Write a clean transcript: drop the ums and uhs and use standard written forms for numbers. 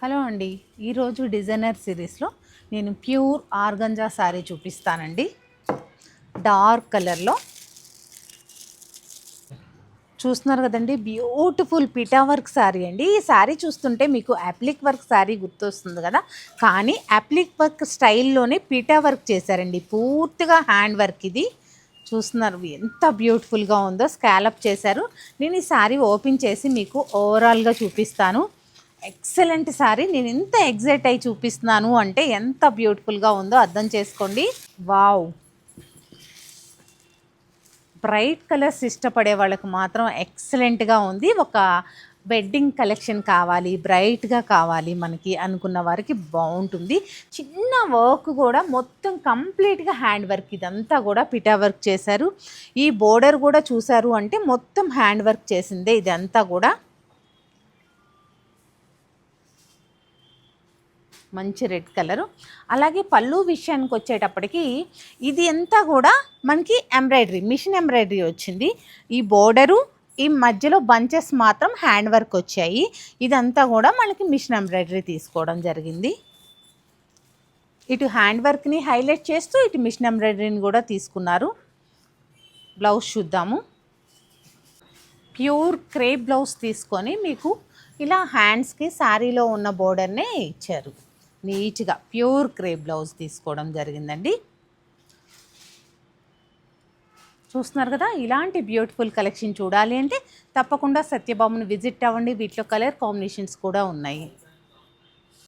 Hello అండి. ఈరోజు designer సిరీస్లో నేను ప్యూర్ ఆర్గంజా శారీ చూపిస్తానండి. డార్క్ కలర్లో చూస్తున్నారు కదండి, బ్యూటిఫుల్ పిటా వర్క్ శారీ అండి. ఈ శారీ చూస్తుంటే మీకు అప్లిక్ వర్క్ శారీ గుర్తొస్తుంది కదా, కానీ అప్లిక్ వర్క్ స్టైల్లోనే పిటా వర్క్ చేశారండి. పూర్తిగా హ్యాండ్ వర్క్ ఇది. చూస్తున్నారు ఎంత బ్యూటిఫుల్గా ఉందో, స్కాలప్ చేశారు. నేను ఈ శారీ ఓపెన్ చేసి మీకు ఓవరాల్గా చూపిస్తాను. ఎక్సలెంట్ శారీ. నేను ఎంత ఎగ్జైట్ అయి చూపిస్తున్నాను అంటే ఎంత బ్యూటిఫుల్గా ఉందో అర్థం చేసుకోండి. వావ్, బ్రైట్ కలర్స్ ఇష్టపడే వాళ్ళకి మాత్రం ఎక్సలెంట్గా ఉంది. ఒక వెడ్డింగ్ కలెక్షన్ కావాలి, బ్రైట్గా కావాలి మనకి అనుకున్న వారికి బాగుంటుంది. చిన్న వర్క్ కూడా మొత్తం కంప్లీట్గా హ్యాండ్ వర్క్, ఇదంతా కూడా పిటా వర్క్ చేశారు. ఈ బోర్డర్ కూడా చూసారు అంటే మొత్తం హ్యాండ్ వర్క్ చేసిందే ఇదంతా కూడా. మంచి రెడ్ కలరు. అలాగే పళ్ళు విషయానికి వచ్చేటప్పటికి ఇది అంతా కూడా మనకి ఎంబ్రాయిడరీ, మిషన్ ఎంబ్రాయిడరీ వచ్చింది. ఈ బోర్డరు, ఈ మధ్యలో బంచెస్ మాత్రం హ్యాండ్ వర్క్ వచ్చాయి. ఇదంతా కూడా మనకి మిషన్ ఎంబ్రాయిడరీ తీసుకోవడం జరిగింది. ఇటు హ్యాండ్ వర్క్ని హైలైట్ చేస్తూ ఇటు మిషన్ ఎంబ్రాయిడరీని కూడా తీసుకున్నారు. బ్లౌజ్ చూద్దాము. ప్యూర్ క్రేప్ బ్లౌజ్ తీసుకొని మీకు ఇలా హ్యాండ్స్కి శారీలో ఉన్న బోర్డర్నే ఇచ్చారు. నీట్గా ప్యూర్ క్రేప్ బ్లౌజ్ తీసుకోవడం జరిగిందండి. చూస్తున్నారు కదా, ఇలాంటి బ్యూటిఫుల్ కలెక్షన్ చూడాలి అంటే తప్పకుండా సత్యభామను విజిట్ అవ్వండి. వీటిలో కలర్ కాంబినేషన్స్ కూడా ఉన్నాయి.